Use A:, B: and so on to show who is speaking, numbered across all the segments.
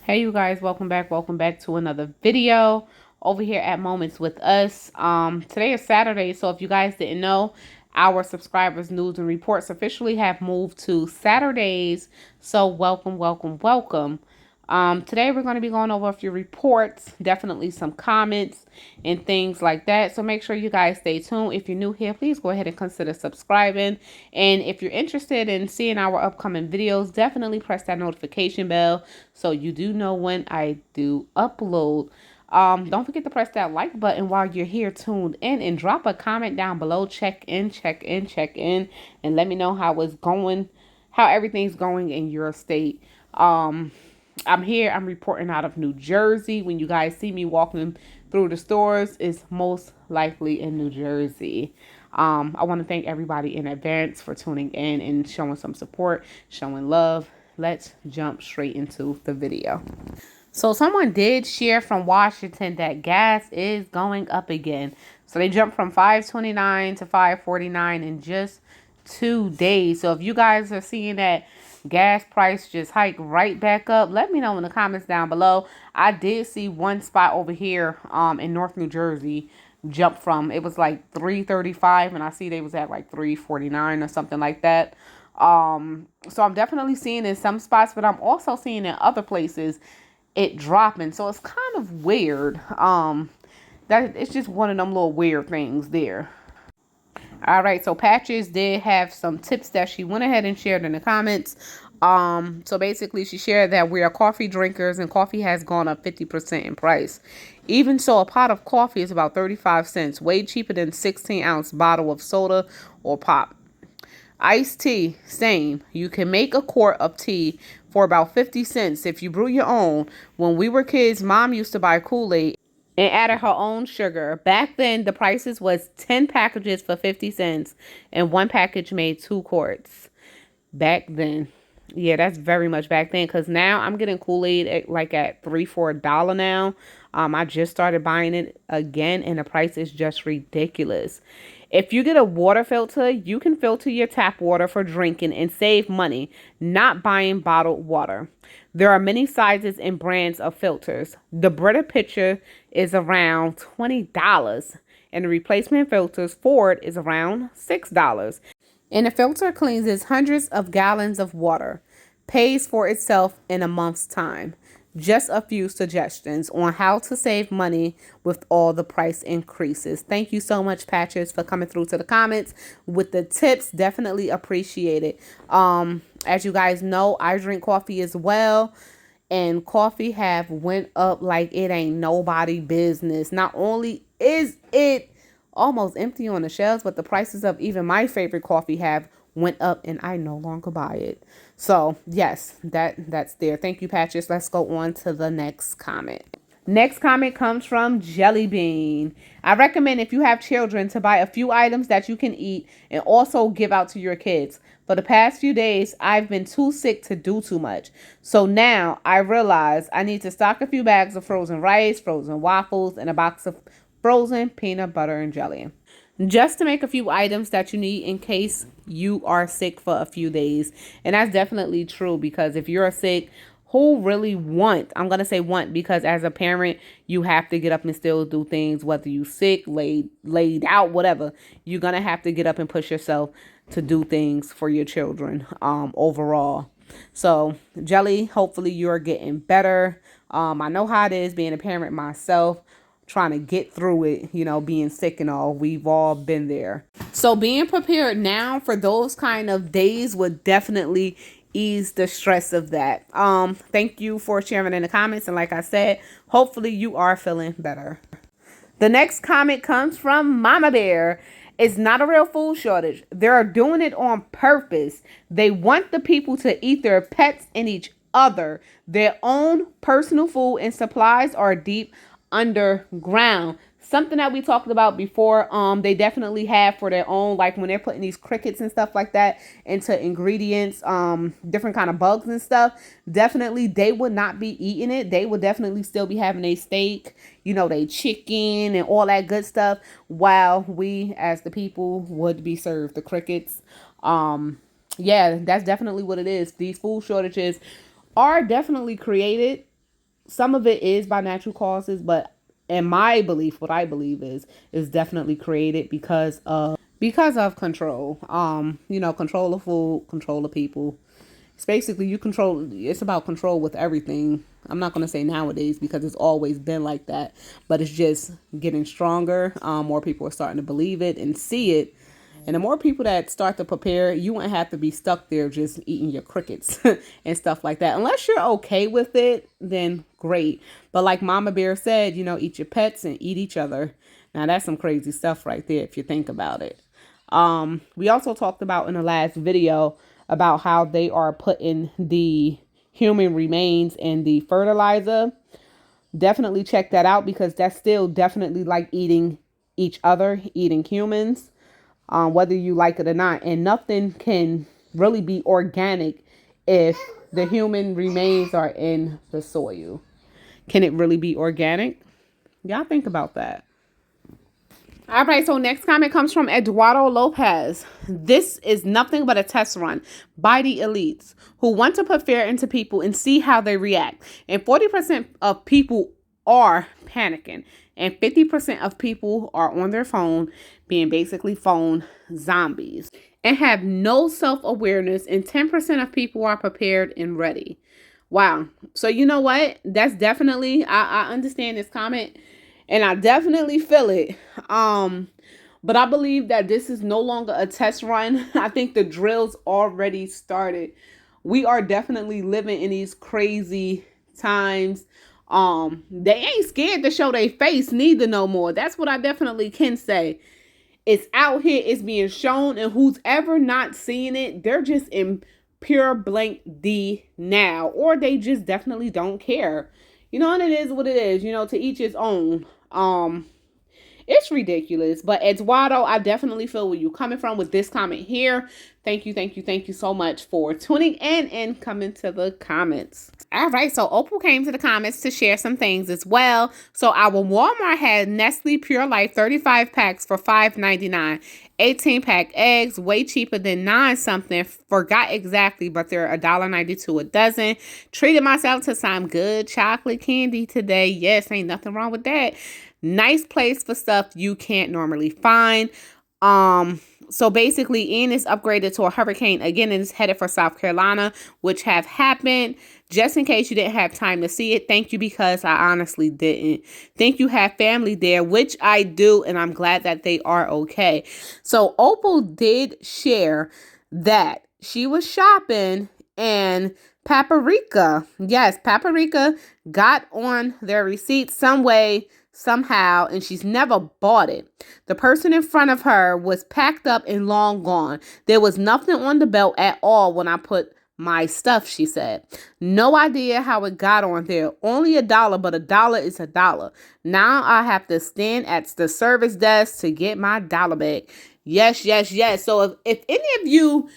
A: Hey you guys, welcome back to another video over here at Moments with Us. Today is Saturday, so if you guys didn't know, our subscribers news and reports officially have moved to Saturdays. So welcome. Today we're going to be going over a few reports, definitely some comments and things like that. So make sure you guys stay tuned. If you're new here, please go ahead and consider subscribing. And if you're interested in seeing our upcoming videos, definitely press that notification bell so you do know when I do upload. Don't forget to press that like button while you're here tuned in and drop a comment down below. Check in, and let me know how it's going, how everything's going in your state. I'm here. I'm reporting out of New Jersey. When you guys see me walking through the stores, it's most likely in New Jersey. I want to thank everybody in advance for tuning in and showing some support, showing love. Let's jump straight into the video. So someone did share from Washington that gas is going up again. So they jumped from $5.29 to $5.49 in just 2 days. So if you guys are seeing that gas price just hike right back up, let me know in the comments down below. I did see one spot over here in North New Jersey jump from, it was like $3.35 and I see they was at like $3.49 or something like that. So I'm definitely seeing in some spots, but I'm also seeing in other places it dropping. So it's kind of weird. That it's just one of them little weird things there. All right, so Patches did have some tips that she went ahead and shared in the comments. So basically she shared that we are coffee drinkers and coffee has gone up 50% in price. Even so, a pot of coffee is about 35 cents, way cheaper than 16-ounce bottle of soda or pop. Iced tea, same. You can make a quart of tea for about 50 cents if you brew your own. When we were kids, Mom used to buy Kool-Aid and added her own sugar. Back then, the prices was 10 packages for 50 cents, and one package made 2 quarts. Back then. Yeah, that's very much back then, because now I'm getting Kool-Aid at $3 for $1 now. I just started buying it again, and the price is just ridiculous. If you get a water filter, you can filter your tap water for drinking and save money, not buying bottled water. There are many sizes and brands of filters. The Brita pitcher is around $20, and the replacement filters for it is around $6. And the filter cleanses hundreds of gallons of water, pays for itself in a month's time. Just a few suggestions on how to save money with all the price increases. Thank you so much, Patches, for coming through to the comments with the tips. Definitely appreciate it. As you guys know, I drink coffee as well. And coffee have went up like it ain't nobody business. Not only is it almost empty on the shelves, but the prices of even my favorite coffee have went up and I no longer buy it. So yes, that's there. Thank you, Patches. Let's go on to the next comment. Next comment comes from Jelly Bean. I recommend if you have children to buy a few items that you can eat and also give out to your kids. For the past few days, I've been too sick to do too much. So now I realize I need to stock a few bags of frozen rice, frozen waffles, and a box of frozen peanut butter and jelly. Just to make a few items that you need in case you are sick for a few days. And that's definitely true, because if you're sick, who really I'm going to say want, because as a parent, you have to get up and still do things, whether you sick, laid out, whatever. You're going to have to get up and push yourself to do things for your children overall. So Jelly, hopefully you're getting better. I know how it is being a parent myself, trying to get through it, being sick and all. We've all been there. So being prepared now for those kind of days would definitely ease the stress of that. Thank you for sharing in the comments. And like I said, hopefully you are feeling better. The next comment comes from Mama Bear. It's not a real food shortage. They're doing it on purpose. They want the people to eat their pets and each other. Their own personal food and supplies are deep underground. Something that we talked about before, they definitely have for their own, like when they're putting these crickets and stuff like that into ingredients, different kind of bugs and stuff. Definitely they would not be eating it. They would definitely still be having a steak, they chicken and all that good stuff, while we as the people would be served the crickets. Yeah, that's definitely what it is. These food shortages are definitely created some of it is by natural causes, but in my belief, what I believe is definitely created because of control. Control of food, control of people. It's basically it's about control with everything. I'm not going to say nowadays because it's always been like that, but it's just getting stronger. More people are starting to believe it and see it. And the more people that start to prepare, you won't have to be stuck there just eating your crickets and stuff like that. Unless you're okay with it, then great. But like Mama Bear said, eat your pets and eat each other. Now that's some crazy stuff right there if you think about it. We also talked about in the last video about how they are putting the human remains in the fertilizer. Definitely check that out because that's still definitely like eating each other, eating humans, whether you like it or not. And nothing can really be organic if the human remains are in the soil. Can it really be organic? Y'all think about that. All right, so next comment comes from Eduardo Lopez. This is nothing but a test run by the elites who want to put fear into people and see how they react. And 40% of people are panicking. And 50% of people are on their phone, being basically phone zombies, and have no self-awareness. And 10% of people are prepared and ready. Wow. So you know what? That's definitely, I understand this comment. And I definitely feel it. But I believe that this is no longer a test run. I think the drill's already started. We are definitely living in these crazy times. They ain't scared to show their face neither no more. That's what I definitely can say. It's out here, it's being shown, and who's ever not seeing it, they're just in pure blank D now, or they just definitely don't care. And it is what it is, to each his own. It's ridiculous. But Eduardo, I definitely feel where you're coming from with this comment here. Thank you so much for tuning in and coming to the comments. All right, so Opal came to the comments to share some things as well. So our Walmart had Nestle Pure Life 35 packs for $5.99. 18-pack eggs, way cheaper than 9 something. Forgot exactly, but they're $1.92 a dozen. Treated myself to some good chocolate candy today. Yes, ain't nothing wrong with that. Nice place for stuff you can't normally find. So basically, Ian is upgraded to a hurricane again and is headed for South Carolina, which have happened. Just in case you didn't have time to see it, thank you, because I honestly didn't. Think you have family there, which I do, and I'm glad that they are okay. So Opal did share that she was shopping and Paprika got on their receipt some way, somehow, and she's never bought it. The person in front of her was packed up and long gone. There was nothing on the belt at all when I put my stuff, she said. No idea how it got on there. Only $1, but $1 is $1. Now I have to stand at the service desk to get my dollar back. Yes. So if any of you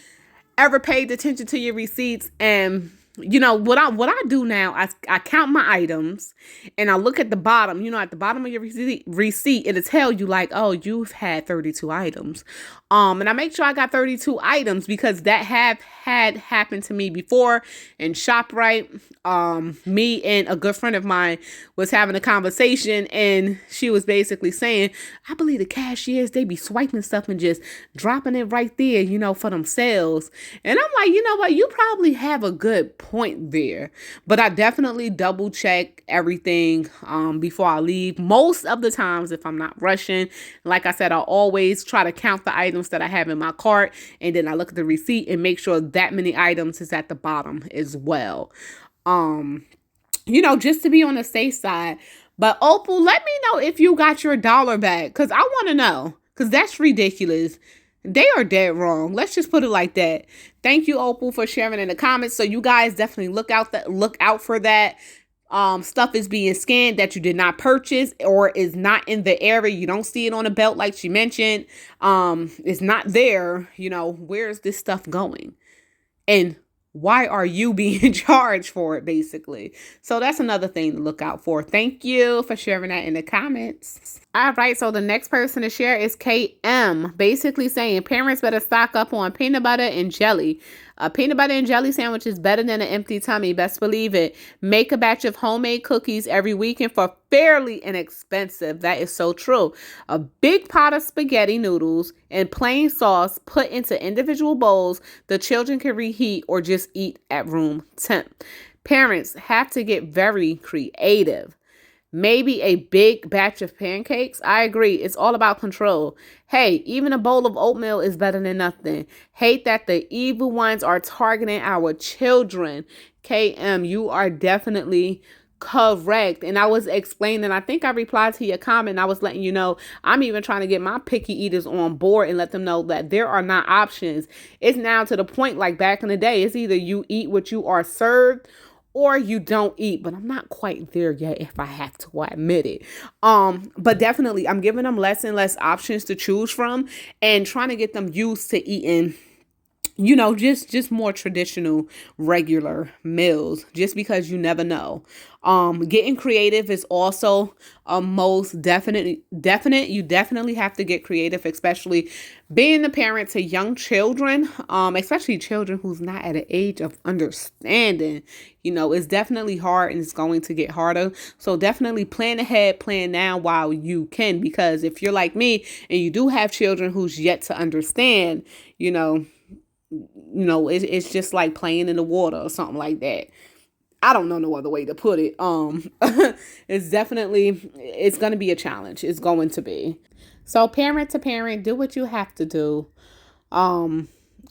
A: ever paid attention to your receipts, and what I do now, I count my items and I look at the bottom. At the bottom of your receipt, it'll tell you like, oh, you've had 32 items. And I make sure I got 32 items because that had happened to me before in ShopRite. Me and a good friend of mine was having a conversation, and she was basically saying, I believe the cashiers, they be swiping stuff and just dropping it right there, for themselves. And I'm like, you know what? You probably have a good point there. But I definitely double check everything before I leave. Most of the times, if I'm not rushing, like I said, I always try to count the items that I have in my cart, and then I look at the receipt and make sure that many items is at the bottom as well. Just to be on the safe side. But Opal, let me know if you got your dollar back, because I want to know, because that's ridiculous. They are dead wrong. Let's just put it like that. Thank you, Opal, for sharing in the comments. So you guys definitely look out for that. Stuff is being scanned that you did not purchase or is not in the area. You don't see it on a belt like she mentioned. It's not there. Where's this stuff going? And why are you being charged for it, basically? So that's another thing to look out for. Thank you for sharing that in the comments. All right, so the next person to share is KM, basically saying parents better stock up on peanut butter and jelly. A peanut butter and jelly sandwich is better than an empty tummy. Best believe it. Make a batch of homemade cookies every weekend for fairly inexpensive. That is so true. A big pot of spaghetti noodles and plain sauce put into individual bowls the children can reheat or just eat at room temp. Parents have to get very creative. Maybe a big batch of pancakes. I agree. It's all about control. Hey, even a bowl of oatmeal is better than nothing. Hate that the evil ones are targeting our children. KM, you are definitely correct. And I was explaining, I think I replied to your comment. I was letting you know, I'm even trying to get my picky eaters on board and let them know that there are not options. It's now to the point like back in the day, it's either you eat what you are served or you don't eat, but I'm not quite there yet if I have to admit it. But definitely I'm giving them less and less options to choose from and trying to get them used to eating, you know, just more traditional regular meals, just because you never know. Getting creative is also a most definite. You definitely have to get creative, especially being the parent to young children, especially children who's not at an age of understanding. You know, it's definitely hard and it's going to get harder. So definitely plan ahead, plan now while you can, because if you're like me and you do have children who's yet to understand, it's just like playing in the water or something like that. I don't know no other way to put it. It's going to be a challenge. It's going to be. So parent to parent, do what you have to do.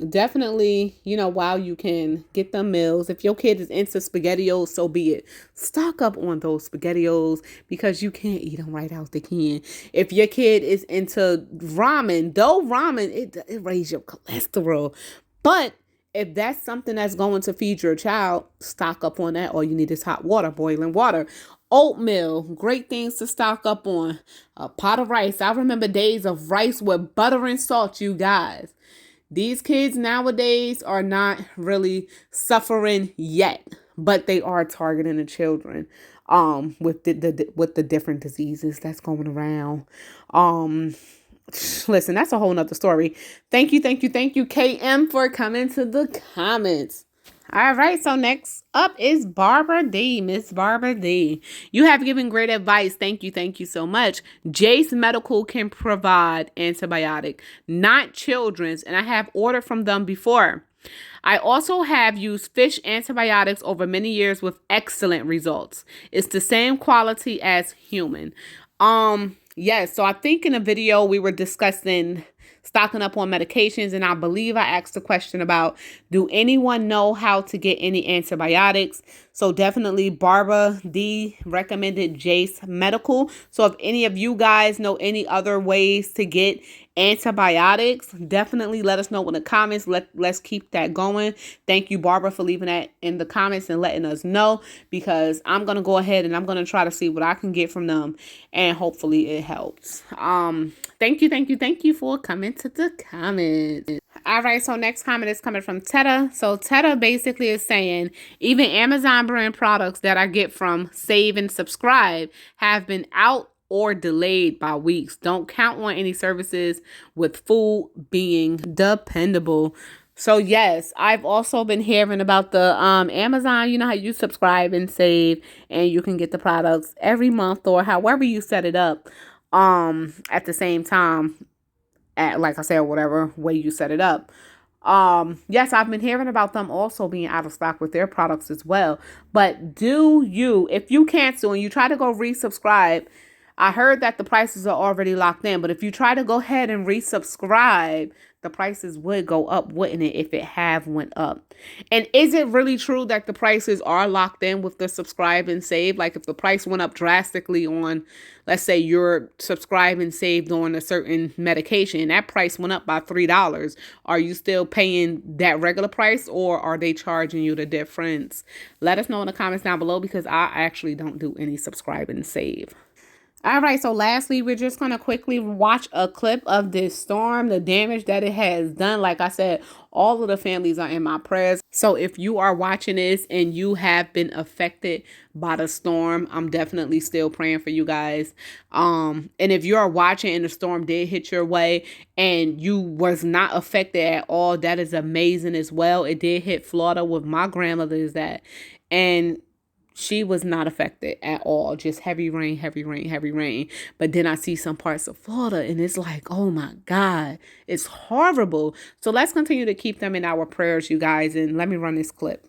A: Definitely, while you can, get them meals. If your kid is into SpaghettiOs, so be it. Stock up on those SpaghettiOs because you can't eat them right out the can. If your kid is into ramen, though ramen, it raises your cholesterol. But if that's something that's going to feed your child, stock up on that. All you need is hot water, boiling water. Oatmeal, great things to stock up on. A pot of rice. I remember days of rice with butter and salt, you guys. These kids nowadays are not really suffering yet, but they are targeting the children with the different diseases that's going around. Listen, that's a whole nother story. Thank you, KM, for coming to the comments. All right, so next up is Barbara D. Miss Barbara D. You have given great advice. Thank you so much. Jace Medical can provide antibiotic, not children's, and I have ordered from them before. I also have used fish antibiotics over many years with excellent results. It's the same quality as human. Yes, so I think in a video we were discussing stocking up on medications, and I believe I asked a question about, do anyone know how to get any antibiotics? So definitely Barbara D recommended Jace Medical. So if any of you guys know any other ways to get antibiotics, definitely let us know in the comments. Let's keep that going. Thank you, Barbara, for leaving that in the comments and letting us know, because I'm going to go ahead and I'm going to try to see what I can get from them, and hopefully it helps. Thank you for coming to the comments. All right, so next comment is coming from Teta. So Teta basically is saying, even Amazon brand products that I get from Save and Subscribe have been out or delayed by weeks. Don't count on any services with food being dependable. So yes, I've also been hearing about the Amazon, you know how you subscribe and save and you can get the products every month or however you set it up at the same time, at, like I said, whatever way you set it up. Yes, I've been hearing about them also being out of stock with their products as well. But if you cancel and you try to go resubscribe, I heard that the prices are already locked in, but if you try to go ahead and resubscribe, the prices would go up, wouldn't it, if it have went up? And is it really true that the prices are locked in with the subscribe and save? Like if the price went up drastically on, let's say you're subscribed and saved on a certain medication, that price went up by $3. Are you still paying that regular price, or are they charging you the difference? Let us know in the comments down below, because I actually don't do any subscribe and save. All right, so lastly, we're just going to quickly watch a clip of this storm, the damage that it has done. Like I said, all of the families are in my prayers. So if you are watching this and you have been affected by the storm, I'm definitely still praying for you guys. And if you are watching and the storm did hit your way and you was not affected at all, that is amazing as well. It did hit Florida with my grandmother is that. And she was not affected at all. Just heavy rain, heavy rain, heavy rain. But then I see some parts of Florida and it's like, oh my God, it's horrible. So let's continue to keep them in our prayers, you guys. And let me run this clip.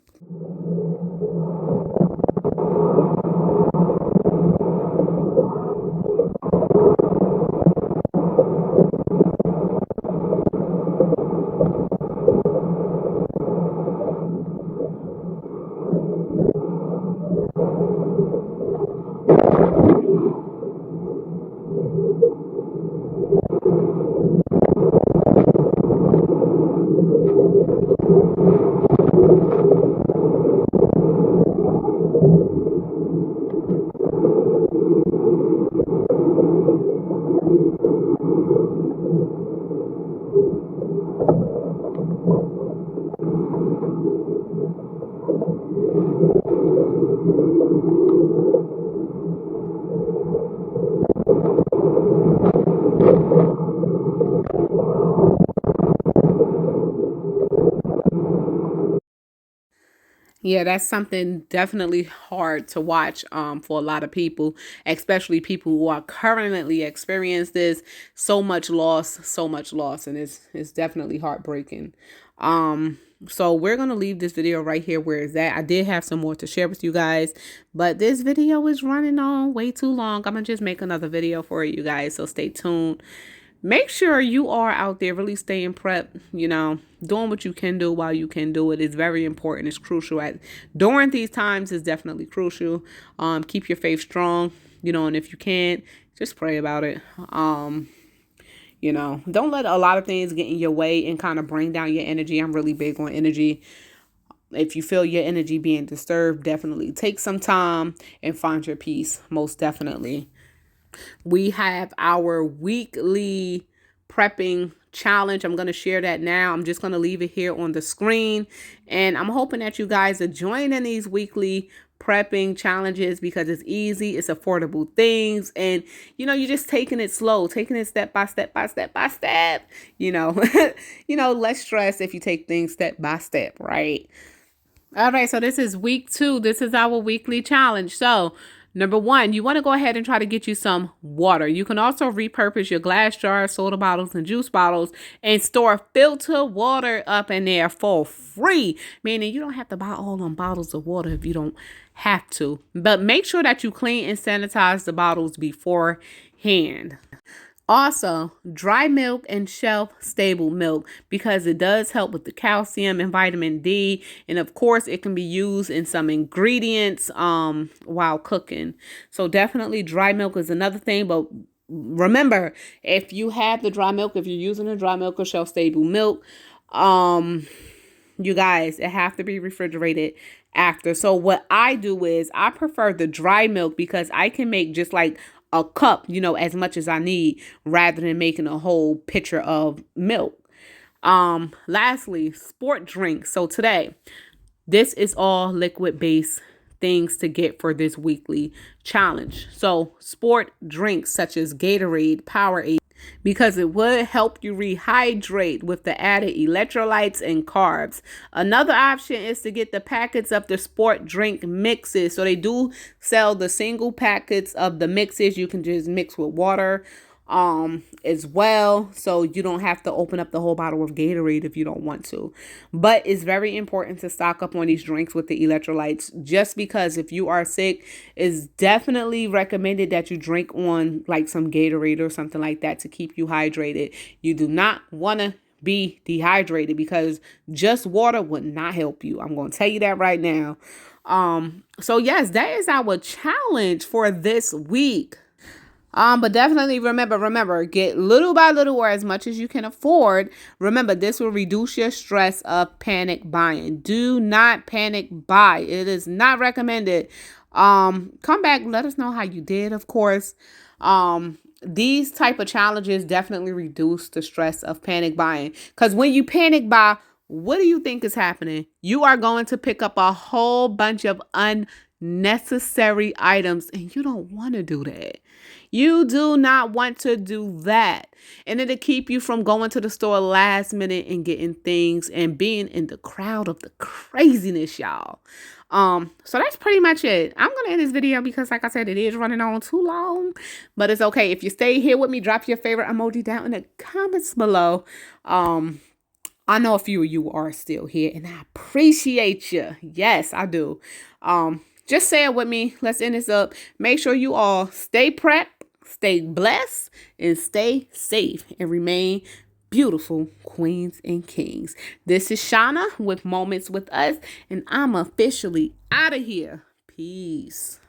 A: Yeah, that's something definitely hard to watch for a lot of people, especially people who are currently experiencing this. So much loss, and it's definitely heartbreaking. So we're gonna leave this video right here where it's at. I did have some more to share with you guys, but this video is running on way too long. I'm gonna just make another video for you guys, so stay tuned. Make sure you are out there really staying prep, doing what you can do while you can do it is very important. It's crucial during these times is definitely crucial. Keep your faith strong, and if you can't, just pray about it. Don't let a lot of things get in your way and kind of bring down your energy. I'm really big on energy. If you feel your energy being disturbed, definitely take some time and find your peace, most definitely. We have our weekly prepping challenge. I'm going to share that now. I'm just going to leave it here on the screen. And I'm hoping that you guys are joining these weekly prepping challenges because it's easy, it's affordable things, and you're just taking it slow, taking it step by step by step by step. Less stress if you take things step by step, right? All right, so this is week 2. This is our weekly challenge. So number 1, you want to go ahead and try to get you some water. You can also repurpose your glass jars, soda bottles, and juice bottles and store filtered water up in there for free. Meaning you don't have to buy all them bottles of water if you don't have to. But make sure that you clean and sanitize the bottles beforehand. Also, dry milk and shelf-stable milk because it does help with the calcium and vitamin D. And of course, it can be used in some ingredients while cooking. So definitely dry milk is another thing. But remember, if you have the dry milk, if you're using the dry milk or shelf-stable milk, you guys, it have to be refrigerated after. So what I do is I prefer the dry milk because I can make just like a cup, as much as I need rather than making a whole pitcher of milk. Lastly, sport drinks. So today, this is all liquid based things to get for this weekly challenge. So sport drinks such as Gatorade, Powerade, because it would help you rehydrate with the added electrolytes and carbs. Another option is to get the packets of the sport drink mixes. So they do sell the single packets of the mixes. You can just mix with water as well, so you don't have to open up the whole bottle of Gatorade if you don't want to. But it's very important to stock up on these drinks with the electrolytes, just because if you are sick, it's definitely recommended that you drink on like some Gatorade or something like that to keep you hydrated. You do not want to be dehydrated because just water would not help you. I'm going to tell you that right now. So yes, that is our challenge for this week. But definitely remember, get little by little or as much as you can afford. Remember, this will reduce your stress of panic buying. Do not panic buy. It is not recommended. Come back, let us know how you did, of course. These type of challenges definitely reduce the stress of panic buying. Because when you panic buy, what do you think is happening? You are going to pick up a whole bunch of unnecessary items, and you don't want to do that. You do not want to do that. And it'll keep you from going to the store last minute and getting things and being in the crowd of the craziness, y'all. So that's pretty much it. I'm gonna end this video because, like I said, it is running on too long, but it's okay. If you stay here with me, drop your favorite emoji down in the comments below. I know a few of you are still here, and I appreciate you. Yes, I do. Just say it with me. Let's end this up. Make sure you all stay prepped, stay blessed, and stay safe, and remain beautiful queens and kings. This is Shauna with Moments with Us, and I'm officially out of here. Peace.